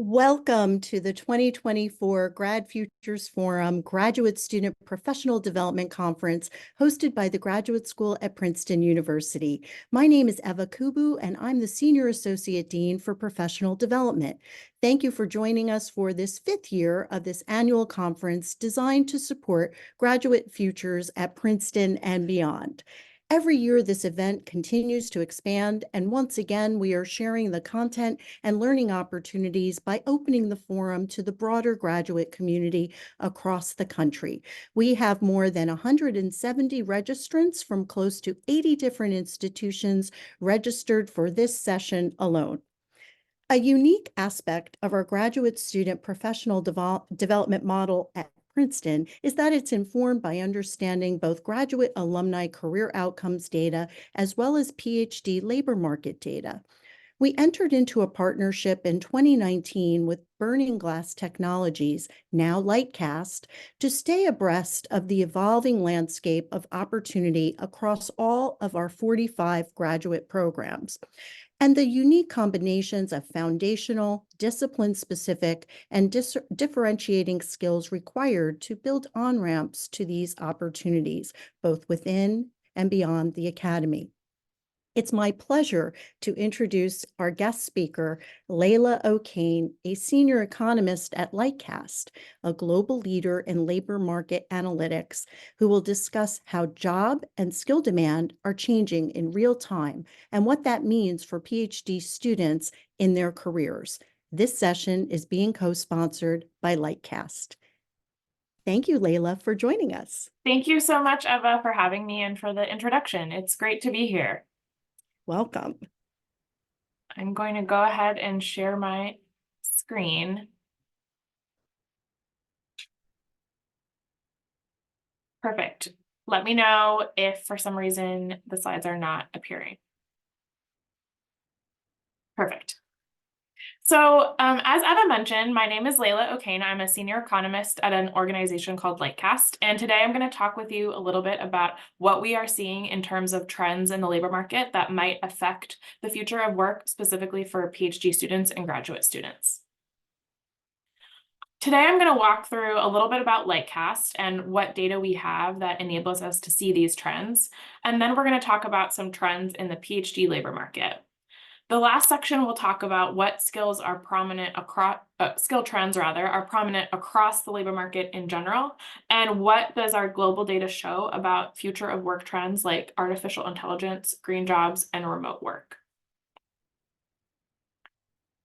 Welcome to the 2024 GradFUTURES Forum Graduate Student Professional Development Conference hosted by the Graduate School at Princeton University. My name is Eva Kubu, and I'm the Senior Associate Dean for Professional Development. Thank you for joining us for this fifth year of this annual conference designed to support graduate futures at Princeton and beyond. Every year, this event continues to expand, and once again, we are sharing the content and learning opportunities by opening the forum to the broader graduate community across the country. We have more than 170 registrants from close to 80 different institutions registered for this session alone. A unique aspect of our graduate student professional development model at Princeton is that it's informed by understanding both graduate alumni career outcomes data as well as Ph.D. labor market data. We entered into a partnership in 2019 with Burning Glass Technologies, now Lightcast, to stay abreast of the evolving landscape of opportunity across all of our 45 graduate programs, and the unique combinations of foundational, discipline-specific, and differentiating skills required to build on-ramps to these opportunities, both within and beyond the academy. It's my pleasure to introduce our guest speaker, Layla O'Kane, a senior economist at Lightcast, a global leader in labor market analytics, who will discuss how job and skill demand are changing in real time and what that means for PhD students in their careers. This session is being co-sponsored by Lightcast. Thank you, Layla, for joining us. Thank you so much, Eva, for having me and for the introduction. It's great to be here. Welcome. I'm going to go ahead and share my screen. Perfect. Let me know if for some reason the slides are not appearing. Perfect. So as Eva mentioned, my name is Layla O'Kane. I'm a senior economist at an organization called Lightcast. And today I'm going to talk with you a little bit about what we are seeing in terms of trends in the labor market that might affect the future of work, specifically for PhD students and graduate students. Today, I'm going to walk through a little bit about Lightcast and what data we have that enables us to see these trends. And then we're going to talk about some trends in the PhD labor market. The last section will talk about what skills are prominent across, skill trends rather, are prominent across the labor market in general, and what does our global data show about future of work trends like artificial intelligence, green jobs, and remote work.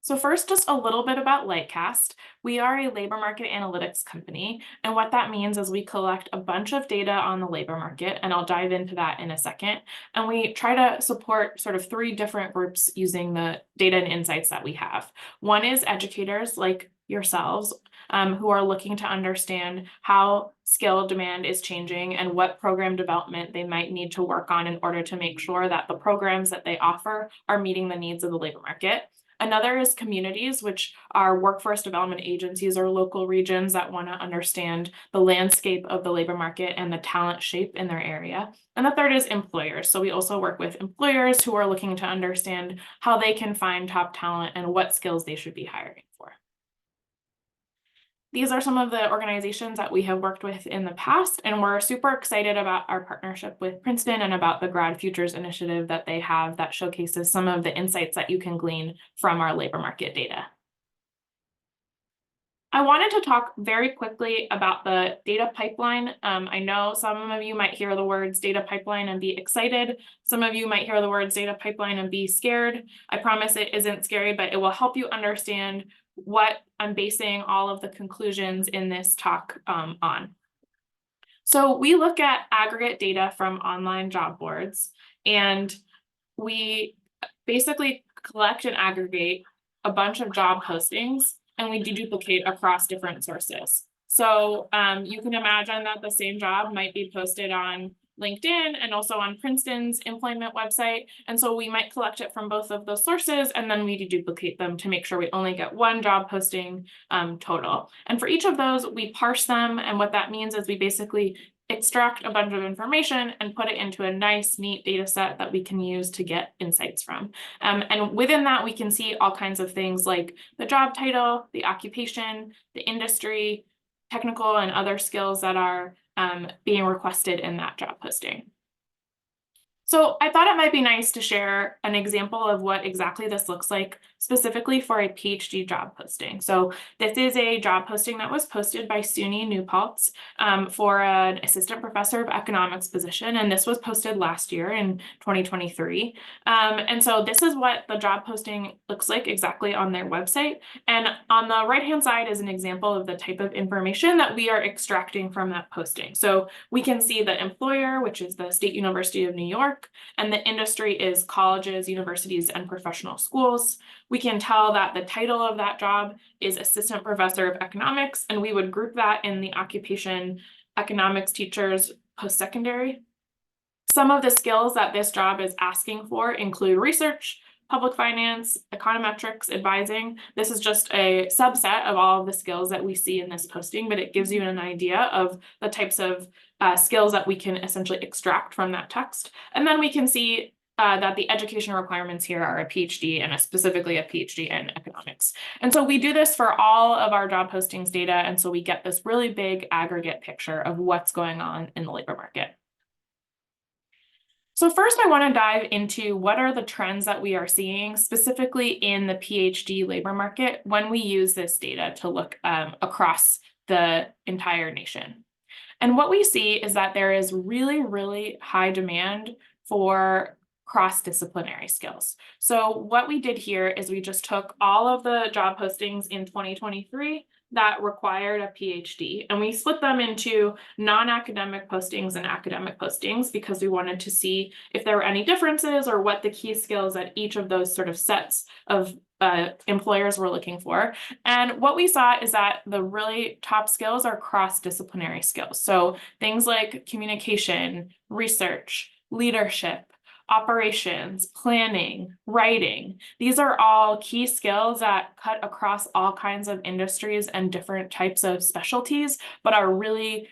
So first, just a little bit about Lightcast. We are a labor market analytics company, and what that means is we collect a bunch of data on the labor market, and I'll dive into that in a second, and we try to support sort of three different groups using the data and insights that we have. One is educators like yourselves who are looking to understand how skill demand is changing and what program development they might need to work on in order to make sure that the programs that they offer are meeting the needs of the labor market. Another is communities, which are workforce development agencies or local regions that want to understand the landscape of the labor market and the talent shape in their area. And the third is employers. So we also work with employers who are looking to understand how they can find top talent and what skills they should be hiring for. These are some of the organizations that we have worked with in the past, and we're super excited about our partnership with Princeton and about the GradFUTURES initiative that they have that showcases some of the insights that you can glean from our labor market data. I wanted to talk very quickly about the data pipeline. I know some of you might hear the words data pipeline and be excited. Some of you might hear the words data pipeline and be scared. I promise it isn't scary, but it will help you understand what I'm basing all of the conclusions in this talk on. So we look at aggregate data from online job boards, and we basically collect and aggregate a bunch of job postings, and we deduplicate across different sources. So you can imagine that the same job might be posted on LinkedIn and also on Princeton's employment website. And so we might collect it from both of those sources, and then we deduplicate them to make sure we only get one job posting total. And for each of those, we parse them. And what that means is we basically extract a bunch of information and put it into a nice, neat data set that we can use to get insights from. And within that, we can see all kinds of things like the job title, the occupation, the industry, technical and other skills that are being requested in that job posting. So I thought it might be nice to share an example of what exactly this looks like specifically for a PhD job posting. So this is a job posting that was posted by SUNY New Paltz for an assistant professor of economics position. And this was posted last year in 2023. And so this is what the job posting looks like exactly on their website. And on the right-hand side is an example of the type of information that we are extracting from that posting. So we can see the employer, which is the State University of New York, and the industry is colleges, universities, and professional schools. We can tell that the title of that job is assistant professor of economics, and we would group that in the occupation economics teachers post-secondary. Some of the skills that this job is asking for include research, public finance, econometrics, advising. This is just a subset of all of the skills that we see in this posting, but it gives you an idea of the types of skills that we can essentially extract from that text. And then we can see that the education requirements here are a PhD and specifically a PhD in economics. And so we do this for all of our job postings data. And so we get this really big aggregate picture of what's going on in the labor market. So first, I want to dive into what are the trends that we are seeing specifically in the PhD labor market when we use this data to look across the entire nation. And what we see is that there is really, really high demand for cross-disciplinary skills. So what we did here is we just took all of the job postings in 2023 that required a PhD, and we split them into non-academic postings and academic postings because we wanted to see if there were any differences or what the key skills at each of those sort of sets of employers were looking for. And what we saw is that the really top skills are cross-disciplinary skills. So things like communication, research, leadership, operations, planning, writing. These are all key skills that cut across all kinds of industries and different types of specialties, but are really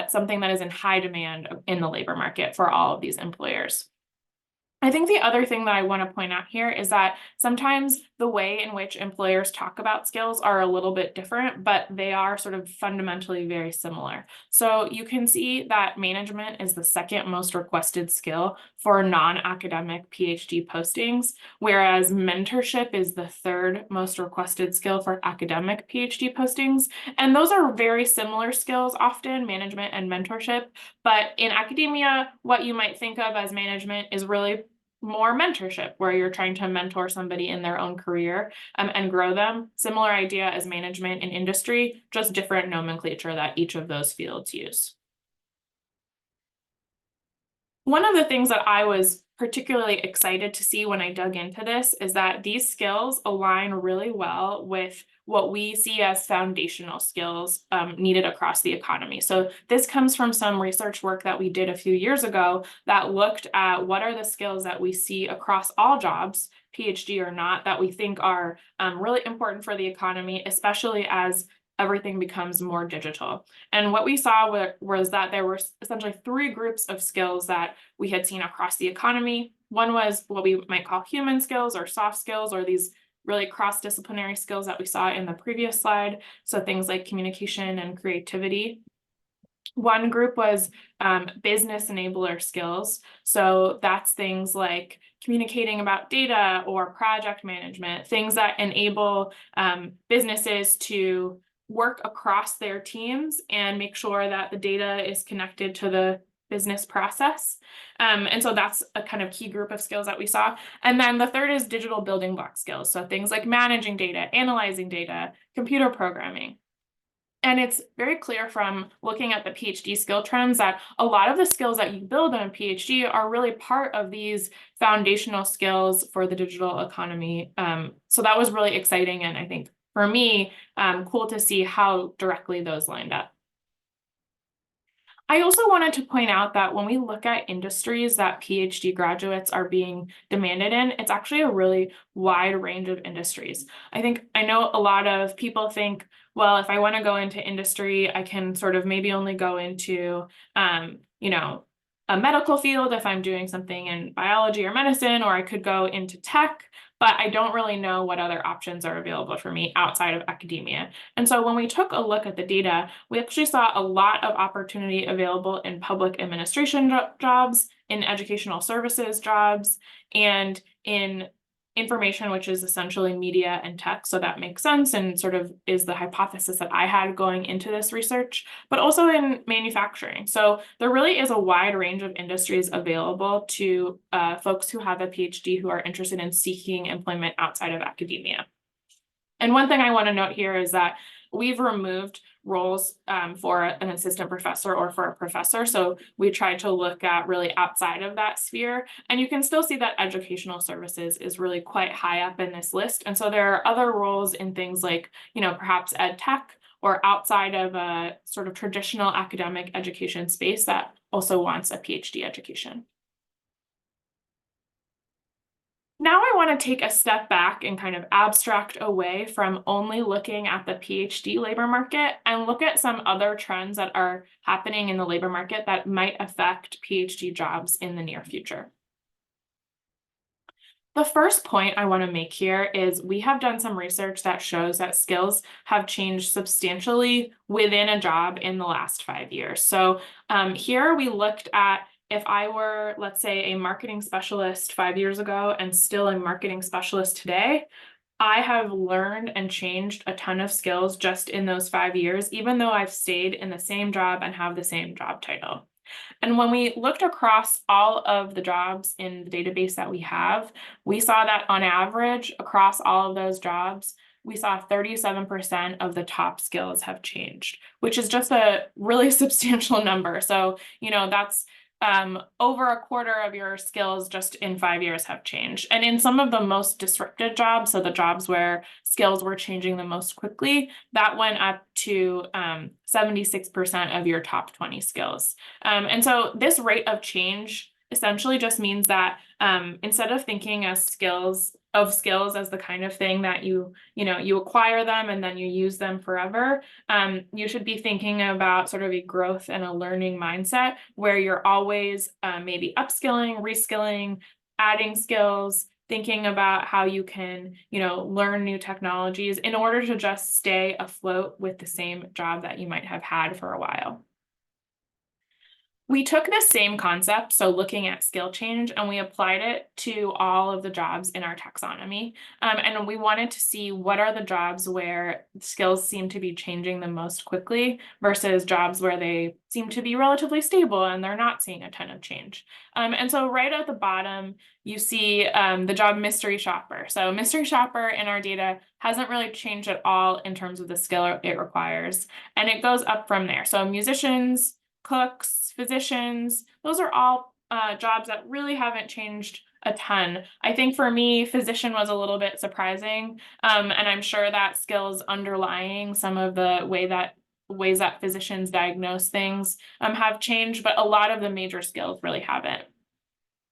something that is in high demand in the labor market for all of these employers. I think the other thing that I want to point out here is that sometimes the way in which employers talk about skills are a little bit different, but they are sort of fundamentally very similar. So you can see that management is the second most requested skill for non-academic PhD postings, whereas mentorship is the third most requested skill for academic PhD postings. And those are very similar skills often, management and mentorship. But in academia, what you might think of as management is really more mentorship, where you're trying to mentor somebody in their own career and grow them. Similar idea as management in industry, just different nomenclature that each of those fields use. One of the things that I was particularly excited to see when I dug into this is that these skills align really well with what we see as foundational skills needed across the economy. So this comes from some research work that we did a few years ago that looked at what are the skills that we see across all jobs, PhD or not, that we think are really important for the economy, especially as everything becomes more digital. And what we saw was that there were essentially three groups of skills that we had seen across the economy. One was what we might call human skills or soft skills, or these really cross-disciplinary skills that we saw in the previous slide. So things like communication and creativity. One group was business enabler skills. So that's things like communicating about data or project management, things that enable businesses to work across their teams and make sure that the data is connected to the business process. And so that's a kind of key group of skills that we saw. And then the third is digital building block skills. So things like managing data, analyzing data, computer programming. And it's very clear from looking at the PhD skill trends that a lot of the skills that you build in a PhD are really part of these foundational skills for the digital economy. So that was really exciting. And I think for me, cool to see how directly those lined up. I also wanted to point out that when we look at industries that PhD graduates are being demanded in, it's actually a really wide range of industries. I know a lot of people think, well, if I want to go into industry, I can sort of maybe only go into, you know, a medical field if I'm doing something in biology or medicine, or I could go into tech, but I don't really know what other options are available for me outside of academia. And so when we took a look at the data, we actually saw a lot of opportunity available in public administration jobs, in educational services jobs, and in information, which is essentially media and tech. So that makes sense and sort of is the hypothesis that I had going into this research, but also in manufacturing. So there really is a wide range of industries available to folks who have a PhD who are interested in seeking employment outside of academia. And one thing I want to note here is that we've removed roles for an assistant professor or for a professor. So we tried to look at really outside of that sphere. And you can still see that educational services is really quite high up in this list. And so there are other roles in things like, perhaps ed tech or outside of a sort of traditional academic education space that also wants a PhD education. Now I want to take a step back and kind of abstract away from only looking at the PhD labor market and look at some other trends that are happening in the labor market that might affect PhD jobs in the near future. The first point I want to make here is we have done some research that shows that skills have changed substantially within a job in the last 5 years. So here we looked at if I were, let's say, a marketing specialist 5 years ago and still a marketing specialist today, I have learned and changed a ton of skills just in those 5 years, even though I've stayed in the same job and have the same job title. And when we looked across all of the jobs in the database that we have, we saw that on average, across all of those jobs, we saw 37% of the top skills have changed, which is just a really substantial number. So, that's over a quarter of your skills just in 5 years have changed. And in some of the most disrupted jobs, so the jobs where skills were changing the most quickly, that went up to 76% of your top 20 skills. And so this rate of change essentially just means that instead of thinking as skills as the kind of thing that you acquire them and then you use them forever, you should be thinking about sort of a growth and a learning mindset where you're always maybe upskilling, reskilling, adding skills, thinking about how you can, learn new technologies in order to just stay afloat with the same job that you might have had for a while. We took the same concept, so looking at skill change, and we applied it to all of the jobs in our taxonomy. And we wanted to see what are the jobs where skills seem to be changing the most quickly versus jobs where they seem to be relatively stable and they're not seeing a ton of change. And so right at the bottom, you see the job mystery shopper. So mystery shopper in our data hasn't really changed at all in terms of the skill it requires. And it goes up from there. So musicians, cooks, physicians, those are all jobs that really haven't changed a ton. I think for me, physician was a little bit surprising, and I'm sure that skills underlying some of the ways that physicians diagnose things have changed, but a lot of the major skills really haven't.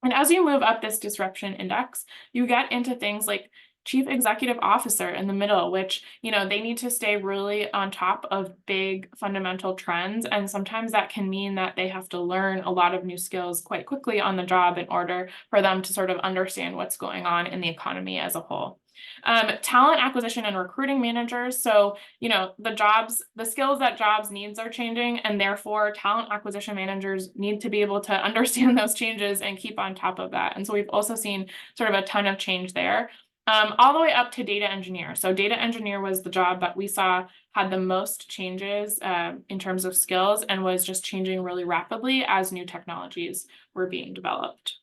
And as you move up this disruption index, you get into things like chief executive officer in the middle, which, they need to stay really on top of big fundamental trends. And sometimes that can mean that they have to learn a lot of new skills quite quickly on the job in order for them to sort of understand what's going on in the economy as a whole. Talent acquisition and recruiting managers. So, the skills that jobs needs are changing, and therefore talent acquisition managers need to be able to understand those changes and keep on top of that. And so we've also seen sort of a ton of change there. All the way up to data engineer. So data engineer was the job that we saw had the most changes in terms of skills and was just changing really rapidly as new technologies were being developed.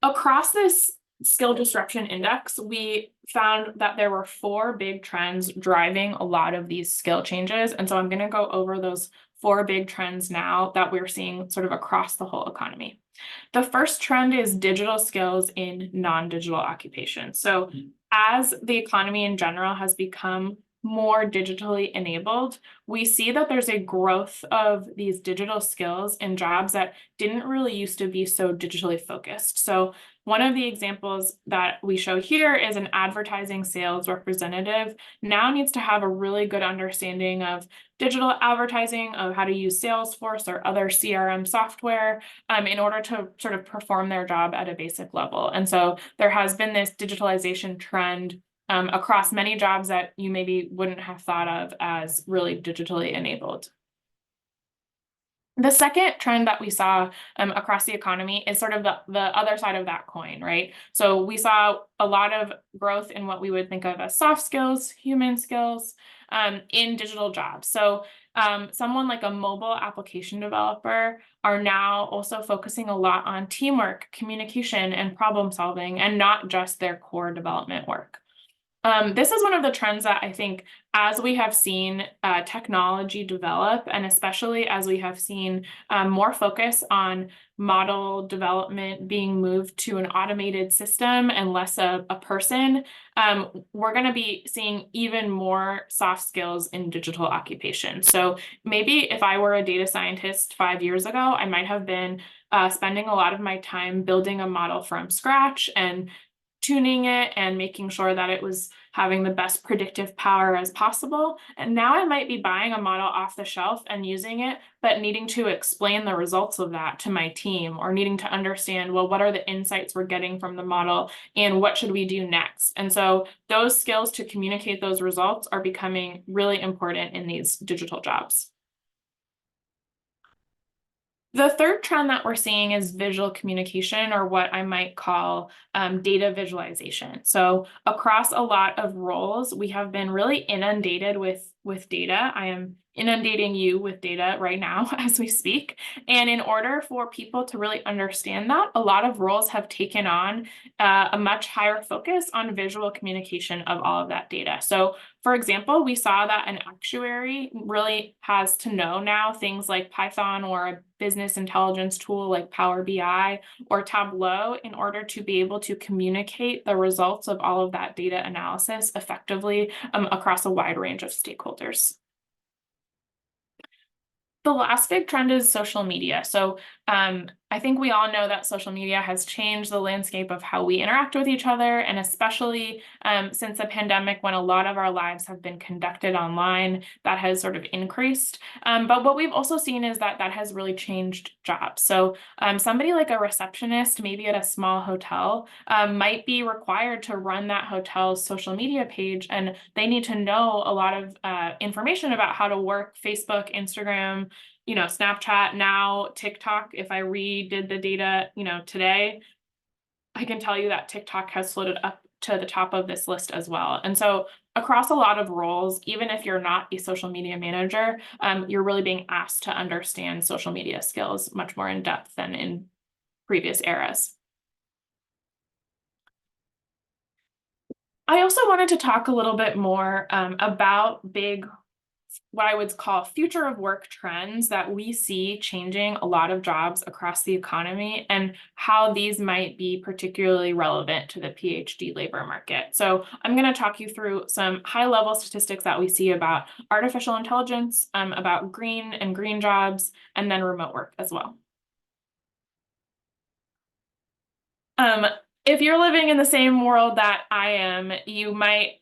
Across this skill disruption index, we found that there were 4 big trends driving a lot of these skill changes. And so I'm going to go over those 4 big trends now that we're seeing sort of across the whole economy. The first trend is digital skills in non-digital occupations. So as the economy in general has become more digitally enabled, we see that there's a growth of these digital skills in jobs that didn't really used to be so digitally focused. So one of the examples that we show here is an advertising sales representative now needs to have a really good understanding of digital advertising, of how to use Salesforce or other CRM software in order to sort of perform their job at a basic level. And so there has been this digitalization trend across many jobs that you maybe wouldn't have thought of as really digitally enabled. The second trend that we saw across the economy is sort of the other side of that coin, right? So we saw a lot of growth in what we would think of as soft skills, human skills in digital jobs. So someone like a mobile application developer are now also focusing a lot on teamwork, communication, and problem solving, and not just their core development work. This is one of the trends that I think as we have seen technology develop, and especially as we have seen more focus on model development being moved to an automated system and less a person, we're going to be seeing even more soft skills in digital occupation. So maybe if I were a data scientist 5 years ago, I might have been spending a lot of my time building a model from scratch and tuning it and making sure that it was having the best predictive power as possible. And now I might be buying a model off the shelf and using it, but needing to explain the results of that to my team, or needing to understand, well, what are the insights we're getting from the model and what should we do next? And so those skills to communicate those results are becoming really important in these digital jobs. The third trend that we're seeing is visual communication, or what I might call data visualization. So across a lot of roles, we have been really inundated with data. I am inundating you with data right now as we speak. And in order for people to really understand that, a lot of roles have taken on a much higher focus on visual communication of all of that data. So for example, we saw that an actuary really has to know now things like Python, or a business intelligence tool like Power BI or Tableau, in order to be able to communicate the results of all of that data analysis effectively across a wide range of stakeholders. The last big trend is social media. So I think we all know that social media has changed the landscape of how we interact with each other, and especially since the pandemic, when a lot of our lives have been conducted online, that has sort of increased. But what we've also seen is that that has really changed jobs. So somebody like a receptionist, maybe at a small hotel, might be required to run that hotel's social media page, and they need to know a lot of information about how to work Facebook, Instagram, Snapchat, now TikTok. If I redid the data, today, I can tell you that TikTok has floated up to the top of this list as well. And so across a lot of roles, even if you're not a social media manager, you're really being asked to understand social media skills much more in depth than in previous eras. I also wanted to talk a little bit more about what I would call future of work trends that we see changing a lot of jobs across the economy, and how these might be particularly relevant to the PhD labor market. So I'm going to talk you through some high-level statistics that we see about artificial intelligence, about green jobs, and then remote work as well. If you're living in the same world that I am, you might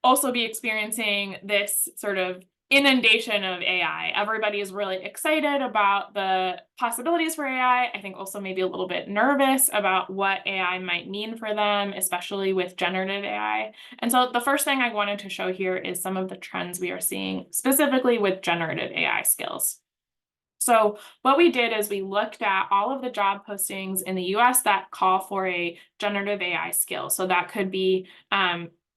also be experiencing this sort of inundation of AI. Everybody is really excited about the possibilities for AI. I think also maybe a little bit nervous about what AI might mean for them, especially with generative AI. And so the first thing I wanted to show here is some of the trends we are seeing specifically with generative AI skills. So what we did is we looked at all of the job postings in the US that call for a generative AI skill. So that could be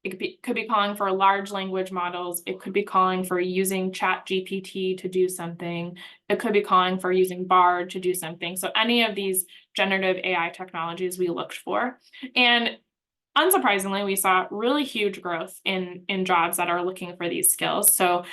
it could be calling for large language models. It could be calling for using ChatGPT to do something. It could be calling for using Bard to do something. So any of these generative AI technologies we looked for. And unsurprisingly, we saw really huge growth in jobs that are looking for these skills. So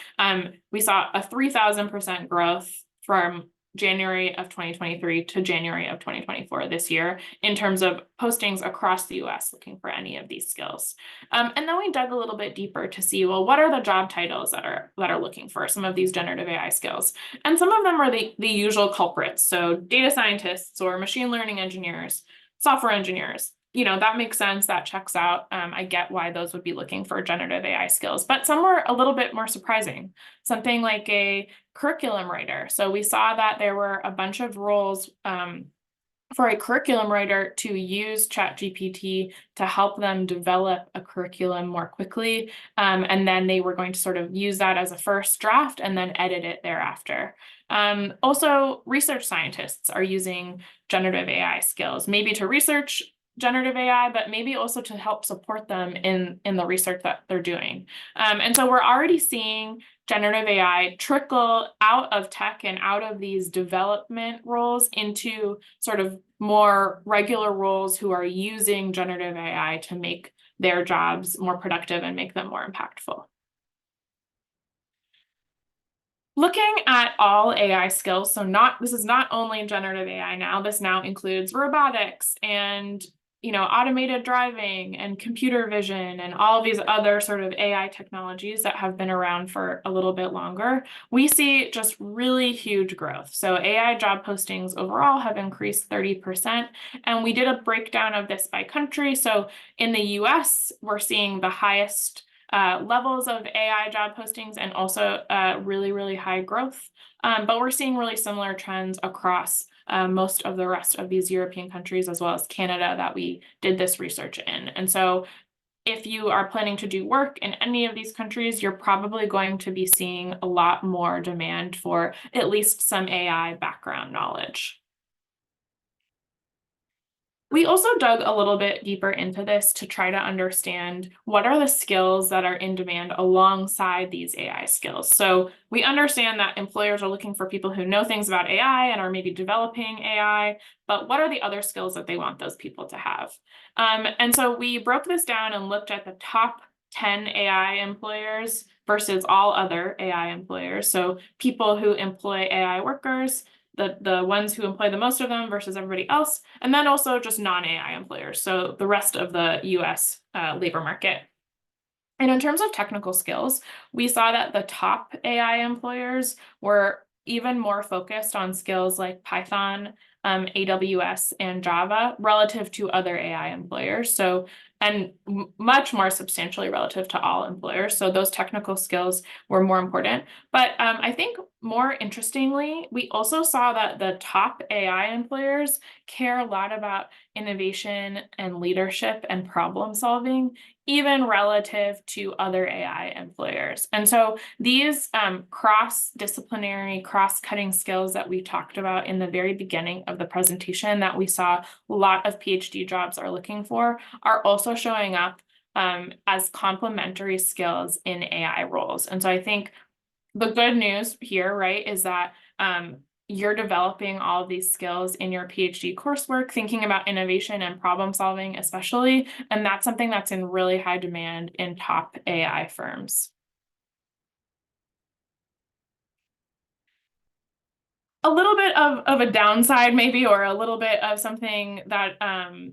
we saw a 3,000% growth from January of 2023 to January of 2024 this year in terms of postings across the US looking for any of these skills. And then we dug a little bit deeper to see, well, what are the job titles that are looking for some of these generative AI skills? And some of them are the usual culprits. So data scientists or machine learning engineers, software engineers. That makes sense. That checks out. I get why those would be looking for generative AI skills, but some were a little bit more surprising. Something like a curriculum writer. So we saw that there were a bunch of roles for a curriculum writer to use ChatGPT to help them develop a curriculum more quickly. And then they were going to sort of use that as a first draft and then edit it thereafter. Also, research scientists are using generative AI skills, maybe to research generative AI, but maybe also to help support them in the research that they're doing. And so we're already seeing generative AI trickle out of tech and out of these development roles into sort of more regular roles who are using generative AI to make their jobs more productive and make them more impactful. Looking at all AI skills, so this is not only generative AI now, this now includes robotics and automated driving and computer vision and all these other sort of AI technologies that have been around for a little bit longer, we see just really huge growth. So AI job postings overall have increased 30%. And we did a breakdown of this by country. So in the US, we're seeing the highest levels of AI job postings and also really, really high growth. But we're seeing really similar trends across most of the rest of these European countries, as well as Canada, that we did this research in. And so if you are planning to do work in any of these countries, you're probably going to be seeing a lot more demand for at least some AI background knowledge. We also dug a little bit deeper into this to try to understand what are the skills that are in demand alongside these AI skills. So we understand that employers are looking for people who know things about AI and are maybe developing AI, but what are the other skills that they want those people to have? And so we broke this down and looked at the top 10 AI employers versus all other AI employers. So people who employ AI workers, the ones who employ the most of them versus everybody else, and then also just non-AI employers, so the rest of the US labor market. And in terms of technical skills, we saw that the top AI employers were even more focused on skills like Python, AWS, and Java relative to other AI employers. So, and much more substantially relative to all employers. So those technical skills were more important. But I think more interestingly, we also saw that the top AI employers care a lot about innovation and leadership and problem solving, even relative to other AI employers. And so these cross-disciplinary, cross-cutting skills that we talked about in the very beginning of the presentation that we saw a lot of PhD jobs are looking for are also showing up as complementary skills in AI roles. And so I think the good news here, right, is that you're developing all of these skills in your PhD coursework, thinking about innovation and problem solving especially, and that's something that's in really high demand in top AI firms. A little bit of a downside maybe, or a little bit of something that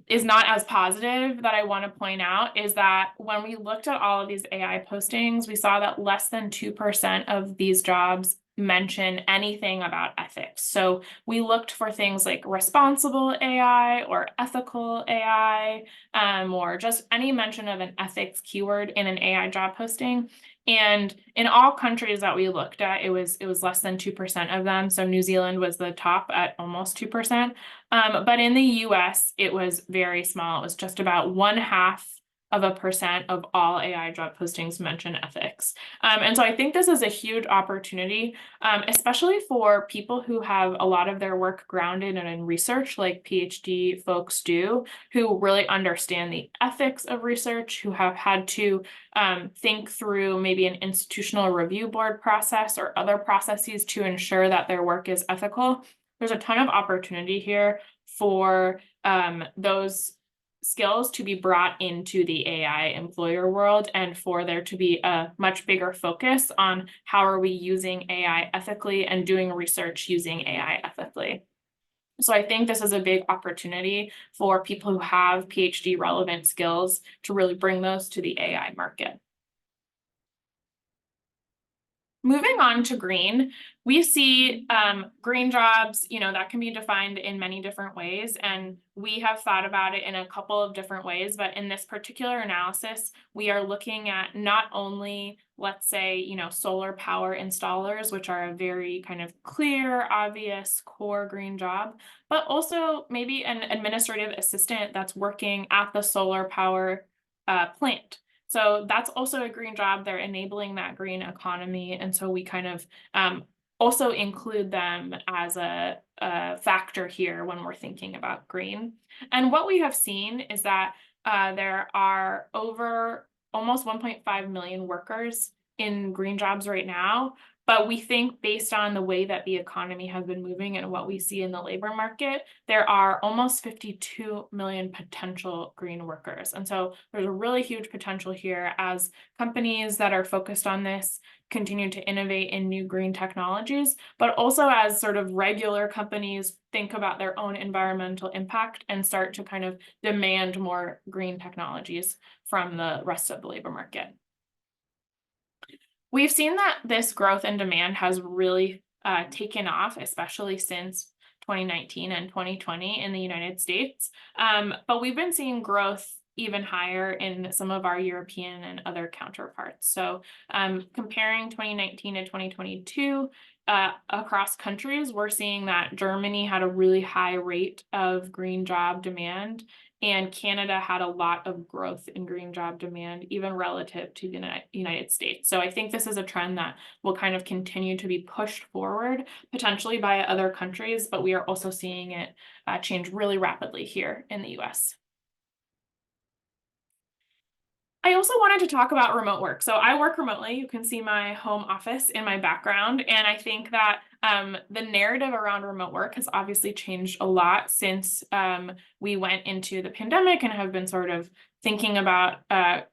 is not as positive that I want to point out is that when we looked at all of these AI postings, we saw that less than 2% of these jobs mention anything about ethics. So we looked for things like responsible AI or ethical AI, or just any mention of an ethics keyword in an AI job posting. And in all countries that we looked at, it was less than 2% of them. So New Zealand was the top at almost 2%. But in the US, it was very small. It was just about 0.5% of all AI job postings mention ethics. And so I think this is a huge opportunity, especially for people who have a lot of their work grounded in research, like PhD folks do, who really understand the ethics of research, who have had to think through maybe an institutional review board process or other processes to ensure that their work is ethical. There's a ton of opportunity here for those skills to be brought into the AI employer world, and for there to be a much bigger focus on how are we using AI ethically and doing research using AI ethically. So I think this is a big opportunity for people who have PhD relevant skills to really bring those to the AI market. Moving on to green, we see green jobs, that can be defined in many different ways. And we have thought about it in a couple of different ways. But in this particular analysis, we are looking at not only, let's say, solar power installers, which are a very kind of clear, obvious core green job, but also maybe an administrative assistant that's working at the solar power plant. So that's also a green job. They're enabling that green economy. And so we kind of also include them as a factor here when we're thinking about green. And what we have seen is that there are over almost 1.5 million workers in green jobs right now. But we think based on the way that the economy has been moving and what we see in the labor market, there are almost 52 million potential green workers. And so there's a really huge potential here as companies that are focused on this continue to innovate in new green technologies, but also as sort of regular companies think about their own environmental impact and start to kind of demand more green technologies from the rest of the labor market. We've seen that this growth in demand has really taken off, especially since 2019 and 2020 in the United States. But we've been seeing growth even higher in some of our European and other counterparts. So comparing 2019 to 2022 across countries, we're seeing that Germany had a really high rate of green job demand, and Canada had a lot of growth in green job demand, even relative to the United States. So I think this is a trend that will kind of continue to be pushed forward, potentially by other countries, but we are also seeing it change really rapidly here in the US. I also wanted to talk about remote work. So I work remotely. You can see my home office in my background. And I think that the narrative around remote work has obviously changed a lot since we went into the pandemic and have been sort of thinking about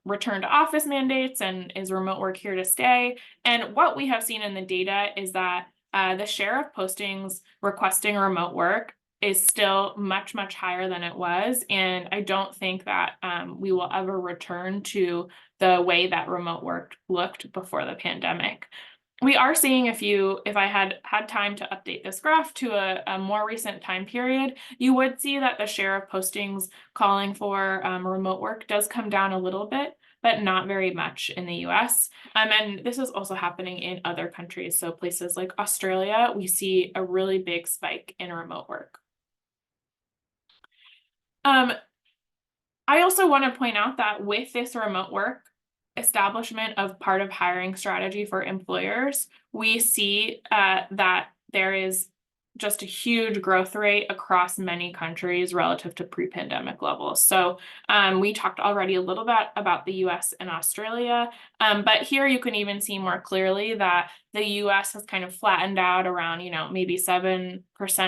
return to office mandates and is remote work here to stay. And what we have seen in the data is that the share of postings requesting remote work is still much, much higher than it was. And I don't think that we will ever return to the way that remote work looked before the pandemic. We are seeing if I had time to update this graph to a more recent time period, you would see that the share of postings calling for remote work does come down a little bit, but not very much in the US. And this is also happening in other countries. So places like Australia, we see a really big spike in remote work. I also want to point out that with this remote work establishment of part of hiring strategy for employers, we see that there is just a huge growth rate across many countries relative to pre-pandemic levels. So we talked already a little bit about the US and Australia, but here you can even see more clearly that the US has kind of flattened out around, maybe 7%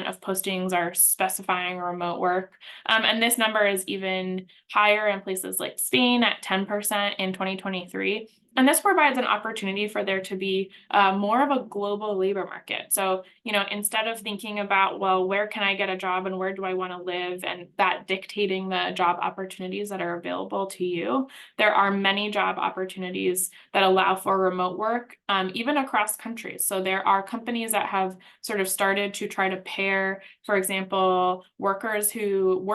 of postings are specifying remote work. And this number is even higher in places like Spain at 10% in 2023. And this provides an opportunity for there to be more of a global labor market. So, instead of thinking about, well, where can I get a job and where do I want to live, and that dictating the job opportunities that are available to you, there are many job opportunities that allow for remote work, even across countries. So there are companies that have sort of started to try to pair, for example, workers who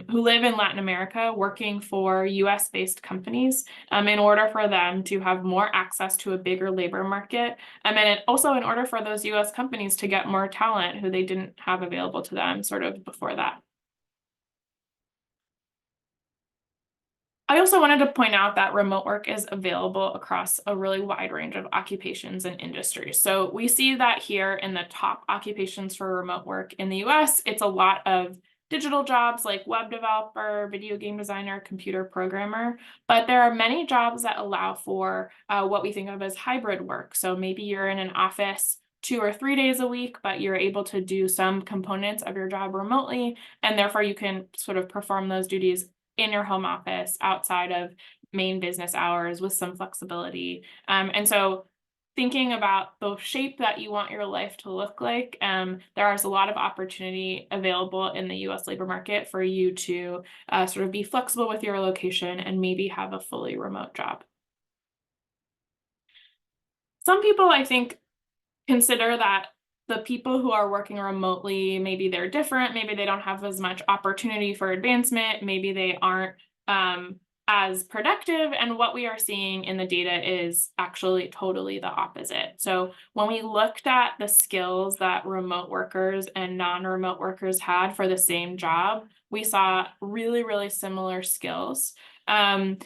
live in Latin America working for US-based companies in order for them to have more access to a bigger labor market. And also in order for those US companies to get more talent who they didn't have available to them sort of before that. I also wanted to point out that remote work is available across a really wide range of occupations and industries. So we see that here in the top occupations for remote work in the US, it's a lot of digital jobs like web developer, video game designer, computer programmer, but there are many jobs that allow for what we think of as hybrid work. So maybe you're in an office 2 or 3 days a week, but you're able to do some components of your job remotely, and therefore you can sort of perform those duties in your home office outside of main business hours with some flexibility. And so thinking about the shape that you want your life to look like, there is a lot of opportunity available in the US labor market for you to sort of be flexible with your location and maybe have a fully remote job. Some people, I think, consider that the people who are working remotely, maybe they're different, maybe they don't have as much opportunity for advancement, maybe they aren't as productive. And what we are seeing in the data is actually totally the opposite. So when we looked at the skills that remote workers and non-remote workers had for the same job, we saw really, really similar skills. And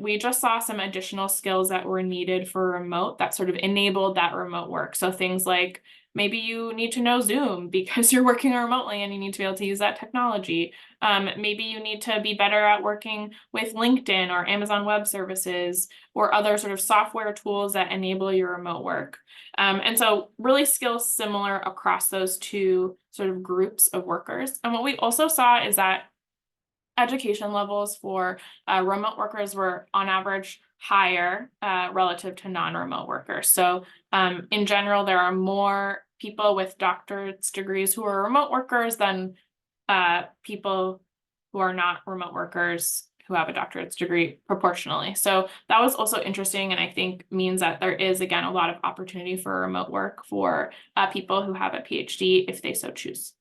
we just saw some additional skills that were needed for remote that sort of enabled that remote work. So things like maybe you need to know Zoom because you're working remotely and you need to be able to use that technology. Maybe you need to be better at working with LinkedIn or Amazon Web Services or other sort of software tools that enable your remote work. And so really skills similar across those two sort of groups of workers. And what we also saw is that education levels for remote workers were on average higher relative to non-remote workers. So in general, there are more people with doctorate's degrees who are remote workers than people who are not remote workers who have a doctorate's degree proportionally. So that was also interesting, and I think means that there is, again, a lot of opportunity for remote work for people who have a PhD if they so choose.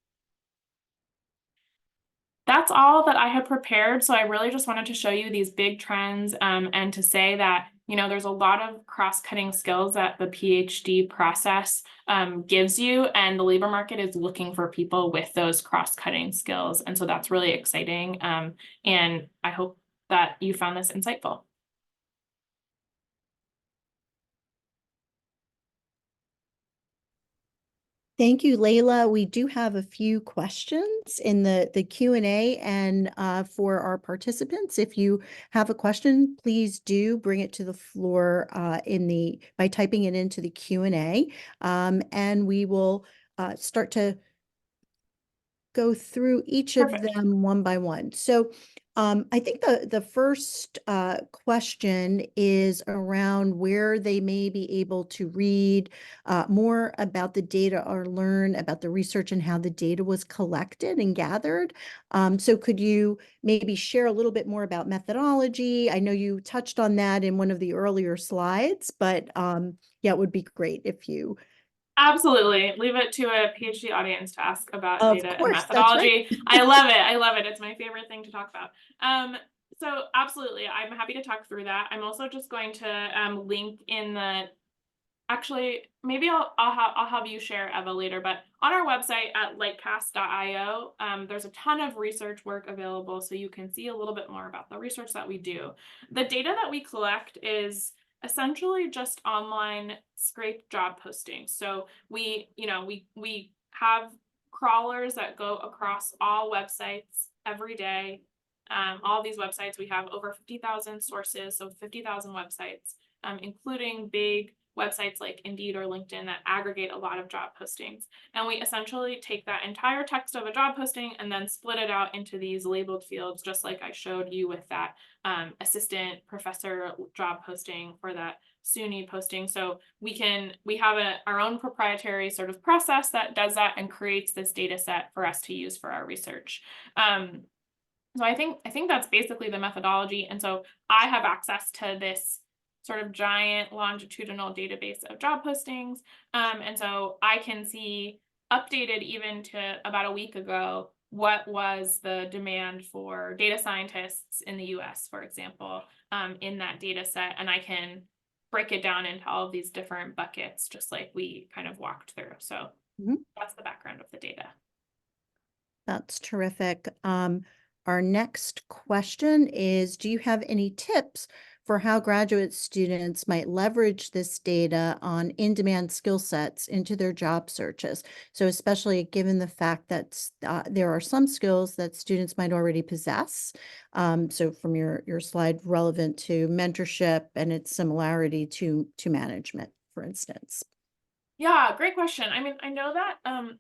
That's all that I had prepared. So I really just wanted to show you these big trends and to say that, there's a lot of cross-cutting skills that the PhD process gives you, and the labor market is looking for people with those cross-cutting skills. And so that's really exciting. And I hope that you found this insightful. Thank you, Layla. We do have a few questions in the Q&A, and for our participants, if you have a question, please do bring it to the floor by typing it into the Q&A, and we will start to go through each of Perfect. them one by one. So I think the first question is around where they may be able to read more about the data or learn about the research and how the data was collected and gathered. So could you maybe share a little bit more about methodology? I know you touched on that in one of the earlier slides, but yeah, it would be great if you. Absolutely. Leave it to a PhD audience to ask about Of data and course, that's right. methodology. I love it. I love it. It's my favorite thing to talk about. So absolutely, I'm happy to talk through that. I'm also just going to link in the. Actually, maybe I'll have you share, Eva, later. But on our website at lightcast.io, there's a ton of research work available, so you can see a little bit more about the research that we do. The data that we collect is essentially just online scraped job postings. So we have crawlers that go across all websites every day. All these websites, we have over 50,000 sources, so 50,000 websites, including big websites like Indeed or LinkedIn that aggregate a lot of job postings. And we essentially take that entire text of a job posting and then split it out into these labeled fields, just like I showed you with that assistant professor job posting for that SUNY posting. So we have our own proprietary sort of process that does that and creates this data set for us to use for our research. So I think that's basically the methodology. And so I have access to this sort of giant longitudinal database of job postings. And so I can see updated even to about a week ago, what was the demand for data scientists in the US, for example, in that data set. And I can break it down into all of these different buckets, just like we kind of walked through. So that's the background of the data. That's terrific. Our next question is, do you have any tips for how graduate students might leverage this data on in-demand skill sets into their job searches? So especially given the fact that there are some skills that students might already possess. So from your slide, relevant to mentorship and its similarity to management, for instance. Yeah, great question. I mean, I know that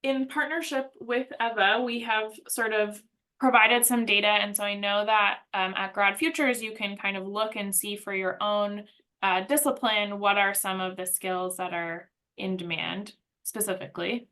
in partnership with Eva, we have sort of provided some data. And so I know that at GradFUTURES, you can kind of look and see for your own discipline, what are some of the skills that are in demand specifically.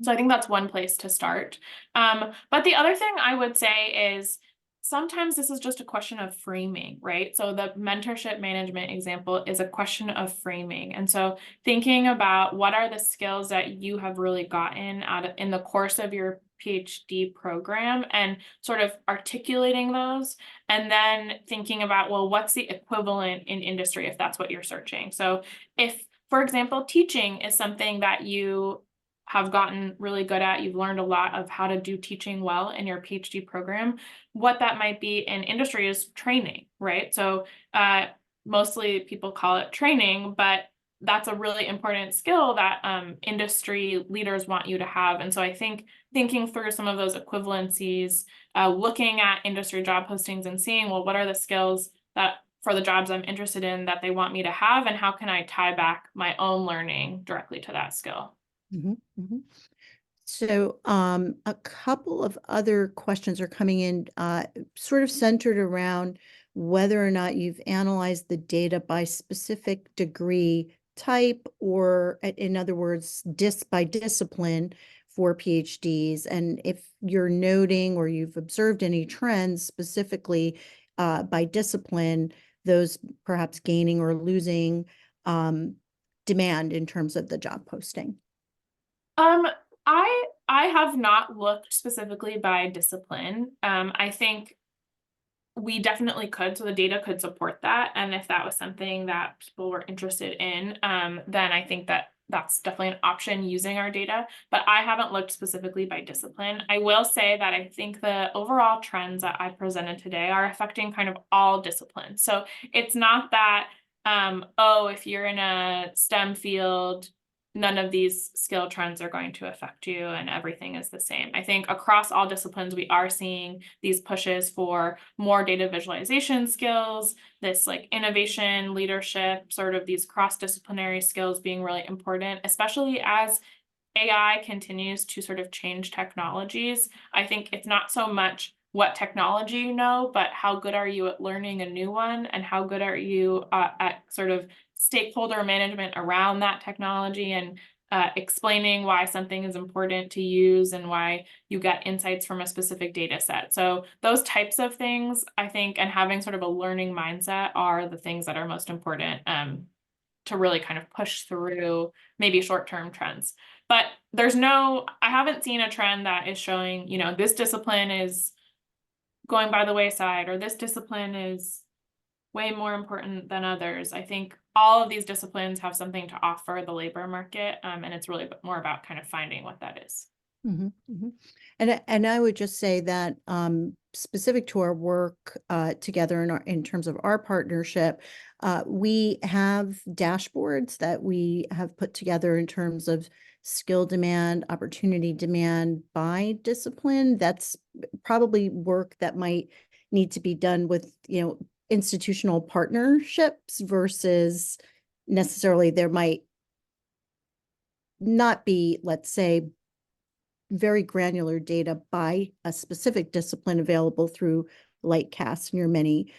So I think that's one place to start. But the other thing I would say is sometimes this is just a question of framing, right? So the mentorship management example is a question of framing. And so thinking about what are the skills that you have really gotten in the course of your PhD program and sort of articulating those, and then thinking about, well, what's the equivalent in industry if that's what you're searching? So if, for example, teaching is something that you have gotten really good at, you've learned a lot of how to do teaching well in your PhD program, what that might be in industry is training, right? So mostly people call it training, but that's a really important skill that industry leaders want you to have. And so I think thinking through some of those equivalencies, looking at industry job postings and seeing, well, what are the skills that for the jobs I'm interested in that they want me to have, and how can I tie back my own learning directly to that skill? Mhm, mhm. So a couple of other questions are coming in, sort of centered around whether or not you've analyzed the data by specific degree type, or in other words, by discipline for PhDs. And if you're noting or you've observed any trends specifically by discipline, those perhaps gaining or losing demand in terms of the job posting. Um, I have not looked specifically by discipline. I think we definitely could, so the data could support that. And if that was something that people were interested in, then I think that that's definitely an option using our data. But I haven't looked specifically by discipline. I will say that I think the overall trends that I presented today are affecting kind of all disciplines. So it's not that, oh, if you're in a STEM field, none of these skill trends are going to affect you and everything is the same. I think across all disciplines, we are seeing these pushes for more data visualization skills, this like innovation, leadership, sort of these cross-disciplinary skills being really important, especially as AI continues to sort of change technologies. I think it's not so much what technology you know, but how good are you at learning a new one, and how good are you at sort of stakeholder management around that technology, and explaining why something is important to use and why you get insights from a specific data set. So those types of things, I think, and having sort of a learning mindset are the things that are most important to really kind of push through maybe short-term trends. But I haven't seen a trend that is showing, this discipline is going by the wayside, or this discipline is way more important than others. I think all of these disciplines have something to offer the labor market, and it's really more about kind of finding what that is. Mhm, mhm. And I would just say that specific to our work together in terms of our partnership, we have dashboards that we have put together in terms of skill demand, opportunity demand by discipline. That's probably work that might need to be done with, institutional partnerships versus necessarily there might not be, let's say, very granular data by a specific discipline available through Lightcast and your many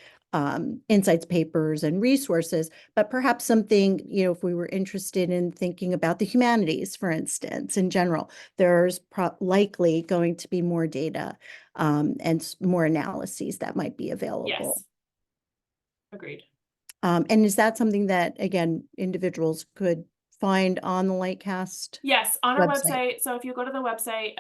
insights papers and resources, but perhaps something, if we were interested in thinking about the humanities, for instance, in general, there's likely going to be more data and more analyses that might be available. Yes, agreed. And is that something that, again, individuals could find on the Lightcast? Yes, on our website? website. So if you go to the website,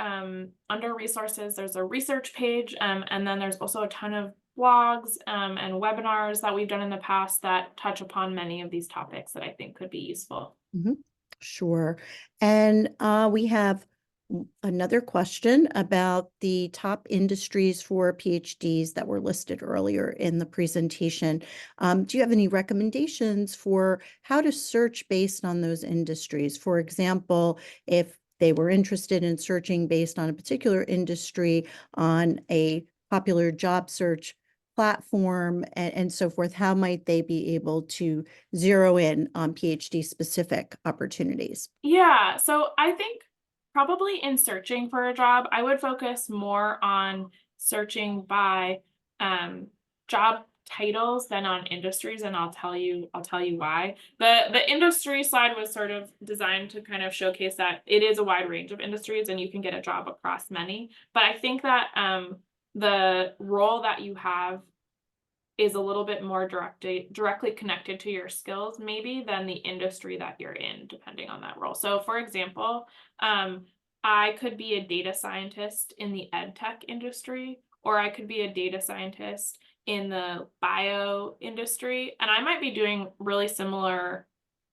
under resources, there's a research page, and then there's also a ton of blogs and webinars that we've done in the past that touch upon many of these topics that I think could be useful. Mhm. Sure. And we have another question about the top industries for PhDs that were listed earlier in the presentation. Do you have any recommendations for how to search based on those industries? For example, if they were interested in searching based on a particular industry on a popular job search platform and so forth, how might they be able to zero in on PhD specific opportunities? Yeah, so I think probably in searching for a job, I would focus more on searching by job titles than on industries, and I'll tell you why. The industry slide was sort of designed to kind of showcase that it is a wide range of industries and you can get a job across many. But I think that the role that you have is a little bit more directly connected to your skills maybe than the industry that you're in, depending on that role. So for example, I could be a data scientist in the ed tech industry, or I could be a data scientist in the bio industry, and I might be doing really similar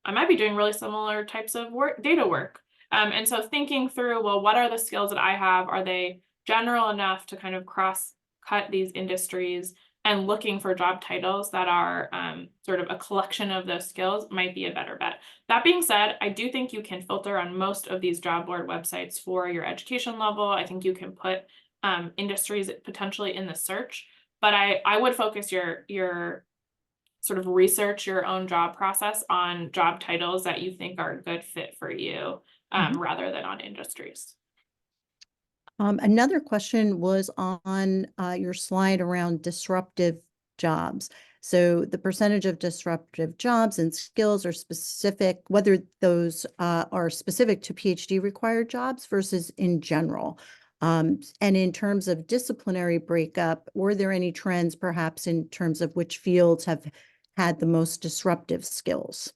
types of data work. And so thinking through, well, what are the skills that I have? Are they general enough to kind of cross cut these industries? And looking for job titles that are sort of a collection of those skills might be a better bet. That being said, I do think you can filter on most of these job board websites for your education level. I think you can put industries potentially in the search, but I would focus your sort of research your own job process on job titles that you think are a good fit for you rather than on industries. Another question was on your slide around disruptive jobs. So the percentage of disruptive jobs and skills are specific, whether those are specific to PhD required jobs versus in general. And in terms of disciplinary breakup, were there any trends perhaps in terms of which fields have had the most disruptive skills?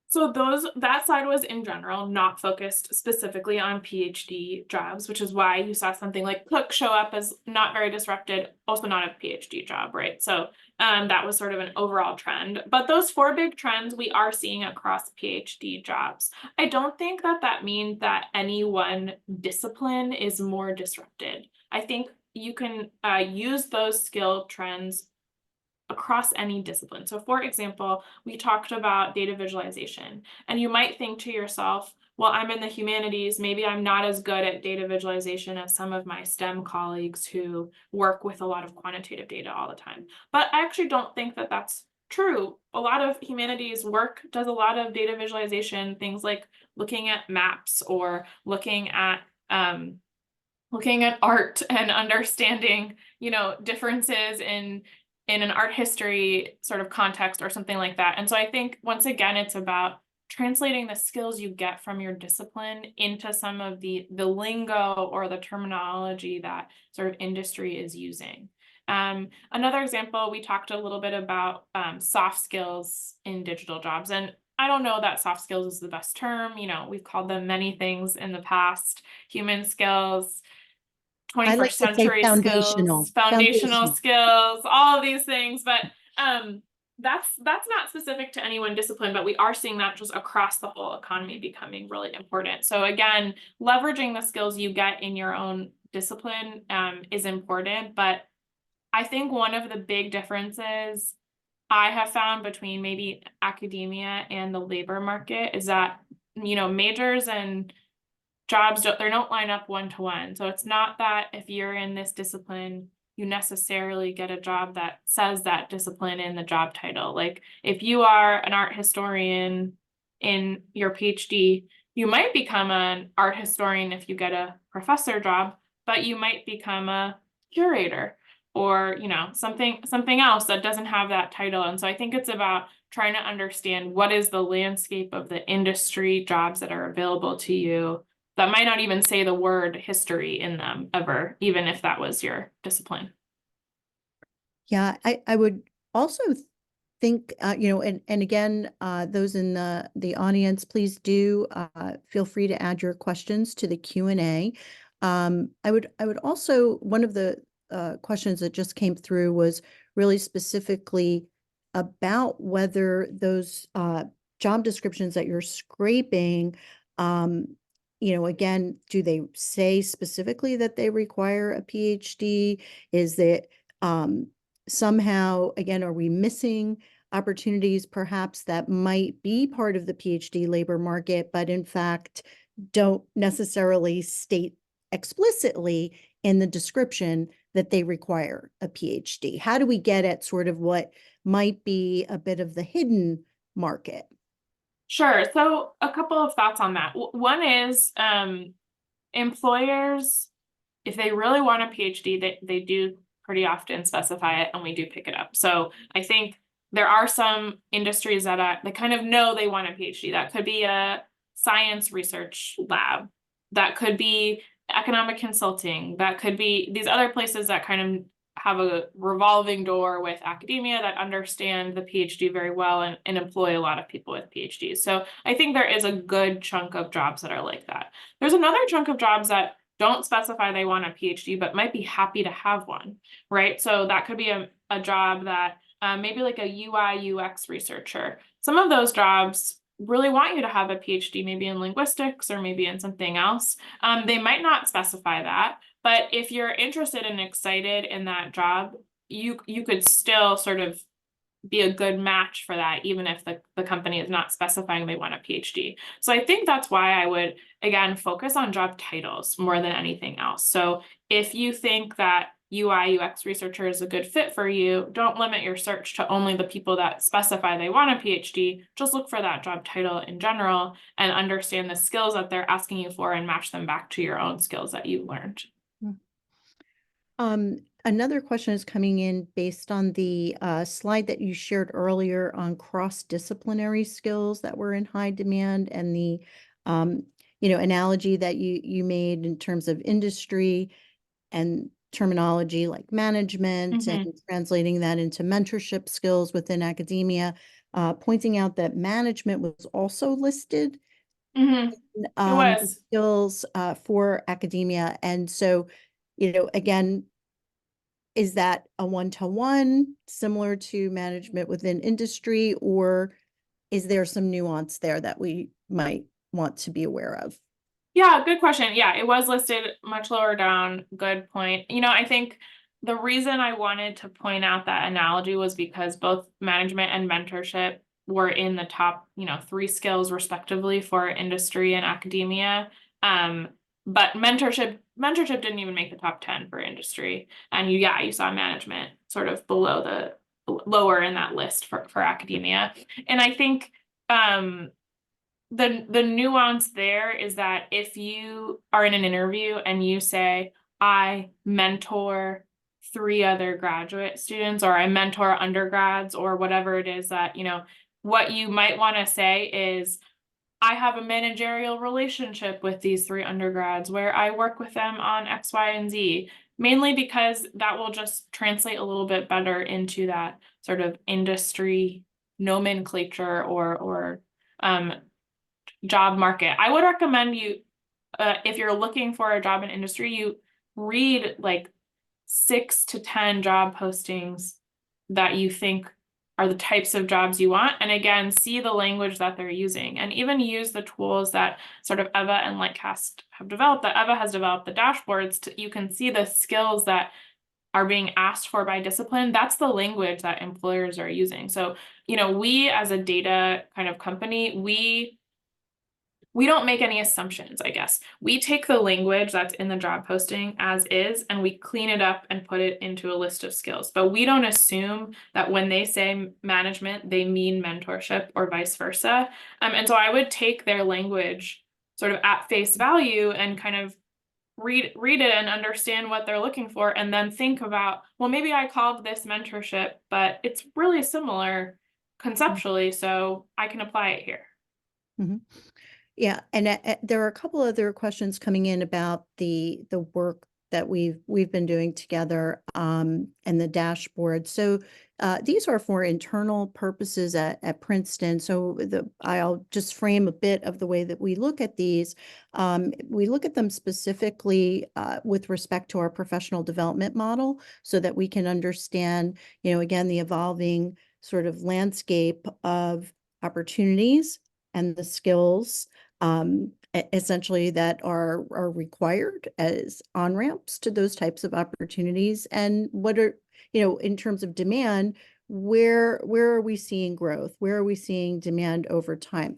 So that side was in general, not focused specifically on PhD jobs, which is why you saw something like cook show up as not very disrupted, also not a PhD job, right? So that was sort of an overall trend. But those 4 big trends we are seeing across PhD jobs. I don't think that means that any one discipline is more disrupted. I think you can use those skill trends across any discipline. So for example, we talked about data visualization, and you might think to yourself, well, I'm in the humanities, maybe I'm not as good at data visualization as some of my STEM colleagues who work with a lot of quantitative data all the time. But I actually don't think that that's true. A lot of humanities work does a lot of data visualization, things like looking at maps or looking at art and understanding, differences in an art history sort of context or something like that. And so I think once again, it's about translating the skills you get from your discipline into some of the lingo or the terminology that sort of industry is using. Another example, we talked a little bit about soft skills in digital jobs. And I don't know that soft skills is the best term. We've called them many things in the past: human skills, I like 21st to say century foundational. skills, foundational skills, all of these things. But that's not specific to any one discipline, but we are seeing that just across the whole economy becoming really important. So again, leveraging the skills you get in your own discipline is important. But I think one of the big differences I have found between maybe academia and the labor market is that, majors and jobs don't line up one-to-one. So it's not that if you're in this discipline, you necessarily get a job that says that discipline in the job title. Like if you are an art historian in your PhD, you might become an art historian if you get a professor job, but you might become a curator or, something else that doesn't have that title. And so I think it's about trying to understand what is the landscape of the industry jobs that are available to you that might not even say the word history in them ever, even if that was your discipline. Yeah, I would also think, and again, those in the audience, please do feel free to add your questions to the Q&A. I would also, one of the questions that just came through was really specifically about whether those job descriptions that you're scraping, again, do they say specifically that they require a PhD? Is that somehow, again, are we missing opportunities perhaps that might be part of the PhD labor market, but in fact don't necessarily state explicitly in the description that they require a PhD? How do we get at sort of what might be a bit of the hidden market? Sure. So a couple of thoughts on that. One is employers if they really want a PhD, they do pretty often specify it, and we do pick it up. So I think there are some industries that they kind of know they want a PhD. That could be a science research lab. That could be economic consulting. That could be these other places that kind of have a revolving door with academia that understand the PhD very well and employ a lot of people with PhDs. So I think there is a good chunk of jobs that are like that. There's another chunk of jobs that don't specify they want a PhD, but might be happy to have one, right? So that could be a job that maybe like a UI UX researcher. Some of those jobs really want you to have a PhD, maybe in linguistics or maybe in something else. They might not specify that, but if you're interested and excited in that job, you could still sort of be a good match for that, even if the company is not specifying they want a PhD. So I think that's why I would, again, focus on job titles more than anything else. So if you think that UI UX researcher is a good fit for you, don't limit your search to only the people that specify they want a PhD. Just look for that job title in general and understand the skills that they're asking you for and match them back to your own skills that you've learned. Another question is coming in based on the slide that you shared earlier on cross-disciplinary skills that were in high demand, and the analogy that you made in terms of industry and terminology like management and translating that into mentorship skills within academia, pointing out that management was also listed It was. skills for academia. And so, again, is that a one-to-one similar to management within industry, or is there some nuance there that we might want to be aware of? Yeah, good question. Yeah, it was listed much lower down. Good point. I think the reason I wanted to point out that analogy was because both management and mentorship were in the top, 3 skills respectively for industry and academia. But mentorship didn't even make the top 10 for industry. And you saw management sort of lower in that list for academia. And I think the nuance there is that if you are in an interview and you say, I mentor 3 other graduate students, or I mentor undergrads, or whatever it is that, what you might want to say is, I have a managerial relationship with these 3 undergrads where I work with them on X, Y, and Z, mainly because that will just translate a little bit better into that sort of industry nomenclature or job market. I would recommend you, if you're looking for a job in industry, you read like 6 to 10 job postings that you think are the types of jobs you want. And again, see the language that they're using, and even use the tools that sort of Eva and Lightcast have developed, that Eva has developed, the dashboards. You can see the skills that are being asked for by discipline. That's the language that employers are using. So, we as a data kind of company, we don't make any assumptions, I guess. We take the language that's in the job posting as is, and we clean it up and put it into a list of skills. But we don't assume that when they say management, they mean mentorship or vice versa. And so I would take their language sort of at face value and kind of read it and understand what they're looking for, and then think about, well, maybe I called this mentorship, but it's really similar conceptually, so I can apply it here. Yeah, and there are a couple other questions coming in about the work that we've been doing together and the dashboard. So these are for internal purposes at Princeton. So I'll just frame a bit of the way that we look at these. We look at them specifically with respect to our professional development model, so that we can understand, again, the evolving sort of landscape of opportunities and the skills essentially that are required as on-ramps to those types of opportunities, and what are, in terms of demand, where are we seeing growth? Where are we seeing demand over time?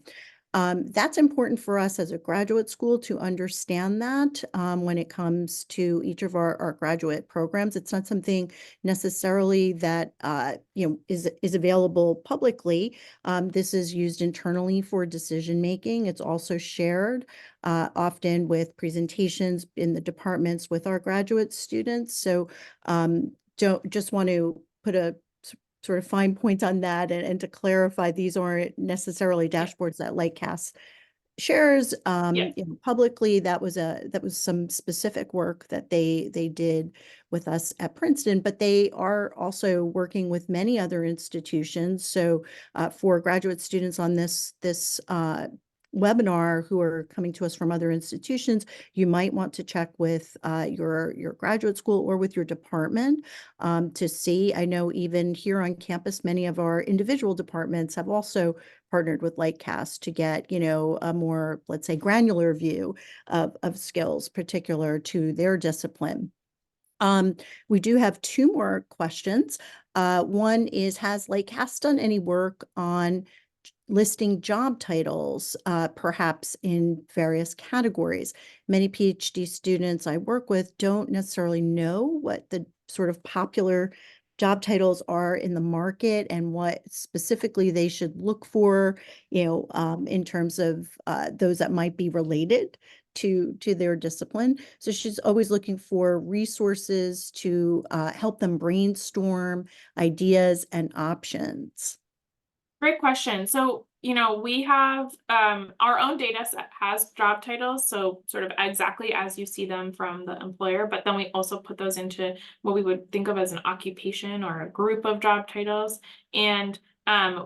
That's important for us as a graduate school to understand that when it comes to each of our graduate programs. It's not something necessarily that is available publicly. This is used internally for decision making. It's also shared often with presentations in the departments with our graduate students. So don't just want to put a sort of fine point on that and to clarify, these aren't necessarily Yeah. dashboards that Lightcast shares Yeah. publicly. That was some specific work that they did with us at Princeton, but they are also working with many other institutions. So for graduate students on this webinar who are coming to us from other institutions, you might want to check with your graduate school or with your department to see. I know even here on campus, many of our individual departments have also partnered with Lightcast to get, a more, let's say, granular view of skills particular to their discipline. We do have two more questions. One is, has Lightcast done any work on listing job titles, perhaps in various categories? Many PhD students I work with don't necessarily know what the sort of popular job titles are in the market and what specifically they should look for, in terms of those that might be related to their discipline. So she's always looking for resources to help them brainstorm ideas and options. Great question. So, we have our own data set has job titles, so sort of exactly as you see them from the employer, but then we also put those into what we would think of as an occupation or a group of job titles. And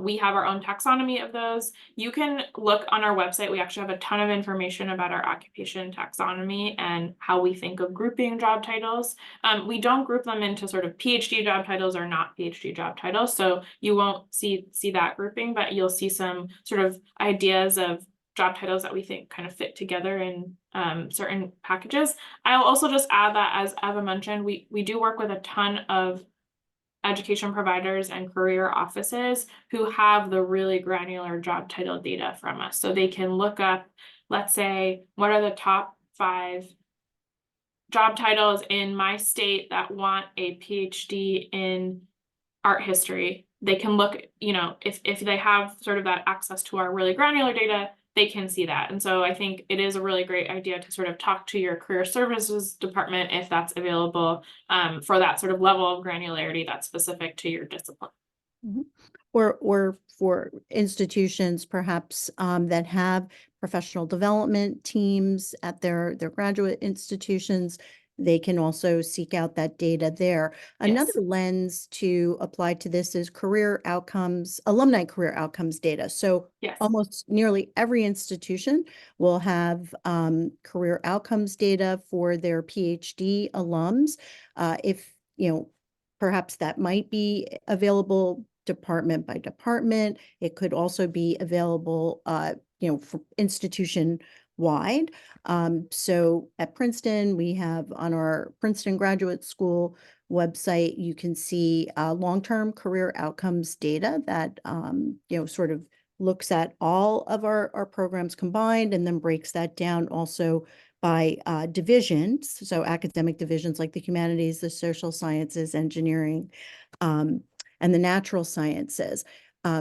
we have our own taxonomy of those. You can look on our website. We actually have a ton of information about our occupation taxonomy and how we think of grouping job titles. We don't group them into sort of PhD job titles or not PhD job titles. So you won't see that grouping, but you'll see some sort of ideas of job titles that we think kind of fit together in certain packages. I'll also just add that, as Eva mentioned, we do work with a ton of education providers and career offices who have the really granular job title data from us. So they can look up, let's say, what are the top 5 job titles in my state that want a PhD in art history. They can look, if they have sort of that access to our really granular data, they can see that. And so I think it is a really great idea to sort of talk to your career services department if that's available for that sort of level of granularity that's specific to your discipline. Mhm. Or for institutions perhaps that have professional development teams at their graduate institutions, they can also seek out that data there. Another Yes. lens to apply to this is career outcomes, alumni career outcomes data. So Yes. almost nearly every institution will have career outcomes data for their PhD alums. If, perhaps that might be available department by department. It could also be available, for institution wide. So at Princeton, we have on our Princeton Graduate School website, you can see long-term career outcomes data that, sort of looks at all of our programs combined and then breaks that down also by divisions. So academic divisions like the humanities, the social sciences, engineering, and the natural sciences.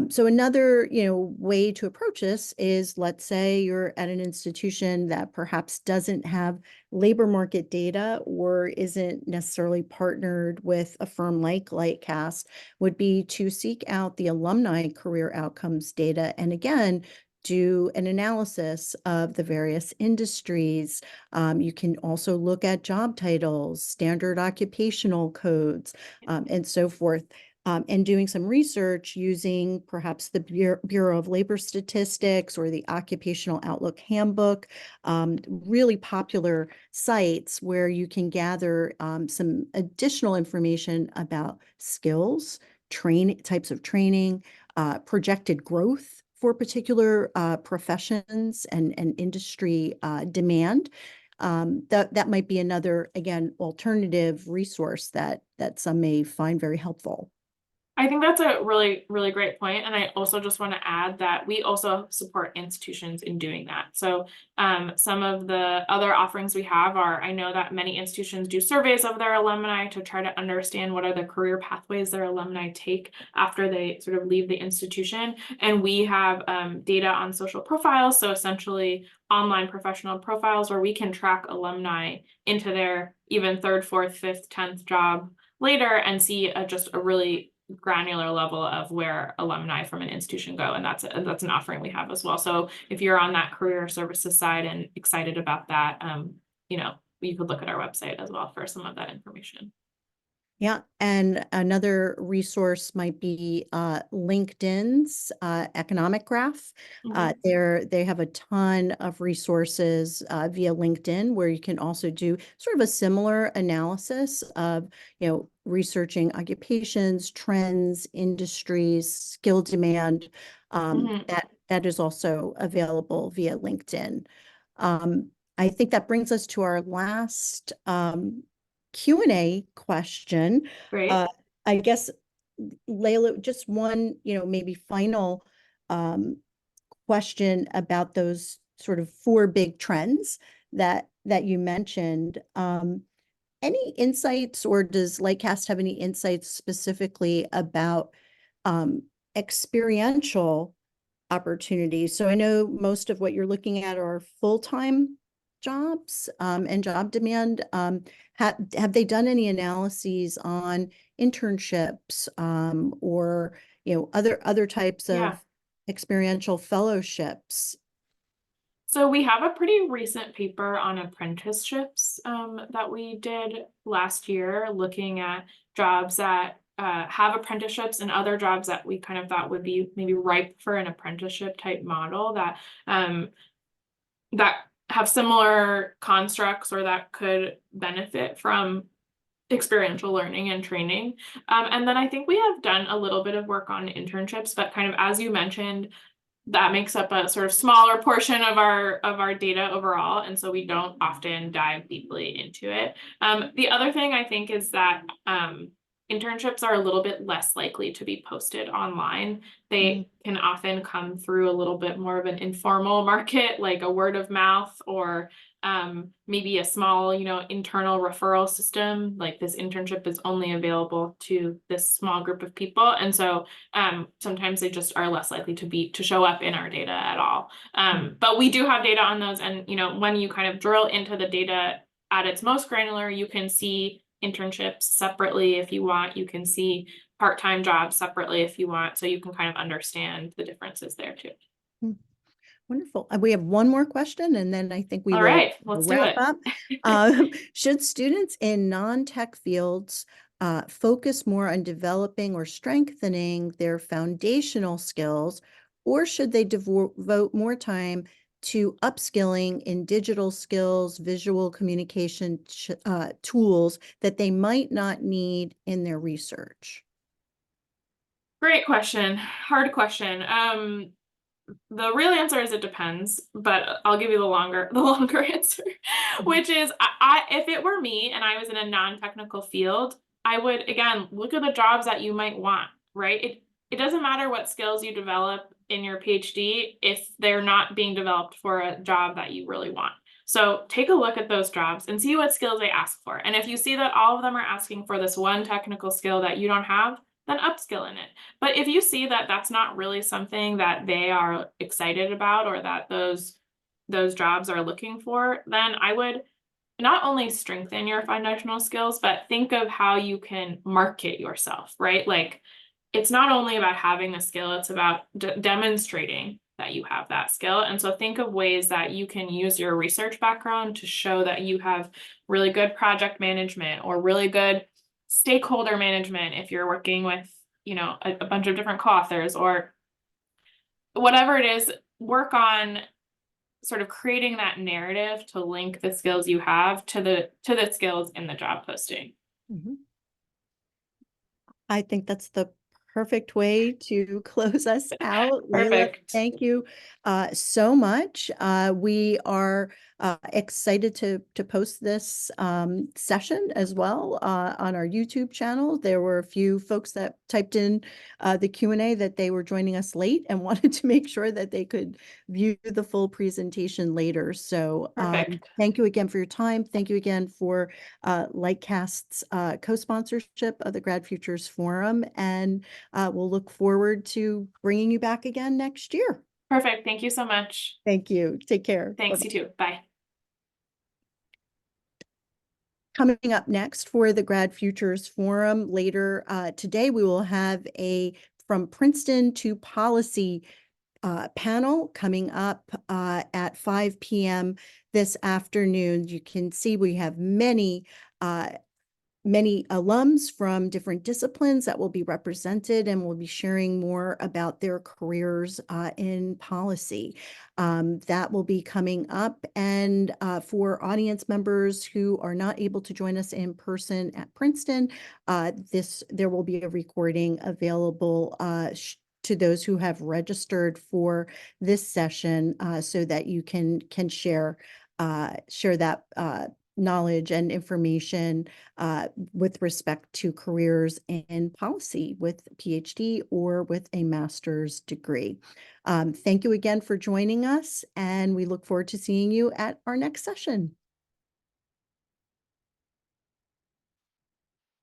So another, way to approach this is, let's say you're at an institution that perhaps doesn't have labor market data or isn't necessarily partnered with a firm like Lightcast, would be to seek out the alumni career outcomes data. And again, do an analysis of the various industries. You can also look at job titles, standard occupational codes, and so forth. And doing some research using perhaps the Bureau of Labor Statistics or the Occupational Outlook Handbook, really popular sites where you can gather some additional information about skills, types of training, projected growth for particular professions and industry demand. That might be another, again, alternative resource that some may find very helpful. I think that's a really, really great point. And I also just want to add that we also support institutions in doing that. So some of the other offerings we have are, I know that many institutions do surveys of their alumni to try to understand what are the career pathways their alumni take after they sort of leave the institution. And we have data on social profiles. So essentially online professional profiles where we can track alumni into their even third, fourth, fifth, 10th job later and see just a really granular level of where alumni from an institution go. And that's an offering we have as well. So if you're on that career services side and excited about that, you could look at our website as well for some of that information. Yeah, and another resource might be LinkedIn's economic graph. They have a ton of resources via LinkedIn where you can also do sort of a similar analysis of, researching occupations, trends, industries, skill demand. That is also available via LinkedIn. I think that brings us to our last Q&A question. Great. I guess, Layla, just one, maybe final question about those sort of four big trends that you mentioned. Any insights, or does Lightcast have any insights specifically about experiential opportunities? So I know most of what you're looking at are full-time jobs and job demand. Have they done any analyses on internships or other types Yeah. of experiential fellowships? So we have a pretty recent paper on apprenticeships that we did last year, looking at jobs that have apprenticeships and other jobs that we kind of thought would be maybe ripe for an apprenticeship type model that have similar constructs or that could benefit from experiential learning and training. And then I think we have done a little bit of work on internships, but kind of as you mentioned, that makes up a sort of smaller portion of our data overall, and so we don't often dive deeply into it. The other thing I think is that internships are a little bit less likely to be posted online. They can often come through a little bit more of an informal market, like a word of mouth, or maybe a small, internal referral system. Like this internship is only available to this small group of people, and so sometimes they just are less likely to show up in our data at all. But we do have data on those, and when you kind of drill into the data at its most granular, you can see internships separately if you want. You can see part-time jobs separately if you want, so you can kind of understand the differences there too. Wonderful. We have one more question, and then I think we All will right, let's do wrap it. up. Should students in non-tech fields focus more on developing or strengthening their foundational skills, or should they devote more time to upskilling in digital skills, visual communication tools that they might not need in their research? Great question. Hard question. The real answer is it depends, but I'll give you the longer answer, which is if it were me and I was in a non-technical field, I would again look at the jobs that you might want, right? It doesn't matter what skills you develop in your PhD if they're not being developed for a job that you really want. So take a look at those jobs and see what skills they ask for. And if you see that all of them are asking for this one technical skill that you don't have, then upskill in it. But if you see that that's not really something that they are excited about or that those jobs are looking for, then I would not only strengthen your foundational skills, but think of how you can market yourself, right? Like it's not only about having a skill, it's about demonstrating that you have that skill. And so think of ways that you can use your research background to show that you have really good project management or really good stakeholder management if you're working with, a bunch of different co-authors or whatever it is. Work on sort of creating that narrative to link the skills you have to the skills in the job posting. I think that's the perfect way to close us out. Layla, Perfect. thank you so much. We are Excited to post this session as well on our YouTube channel. There were a few folks that typed in the Q&A that they were joining us late and wanted to make sure that they could view the full presentation later. So Perfect. thank you again for your time. Thank you again for Lightcast's co-sponsorship of the Grad Futures Forum, and we'll look forward to bringing you back again next year. Perfect. Thank you so much. Thank you. Take care. Thanks, Bye-bye. you too. Bye. Coming up next for the Grad Futures Forum later today, we will have a From Princeton to Policy panel coming up at 5 p.m. this afternoon. You can see we have many alums from different disciplines that will be represented and will be sharing more about their careers in policy. That will be coming up. And for audience members who are not able to join us in person at Princeton, there will be a recording available to those who have registered for this session so that you can share that knowledge and information with respect to careers in policy with Ph.D. or with a master's degree. Thank you again for joining us, and we look forward to seeing you at our next session.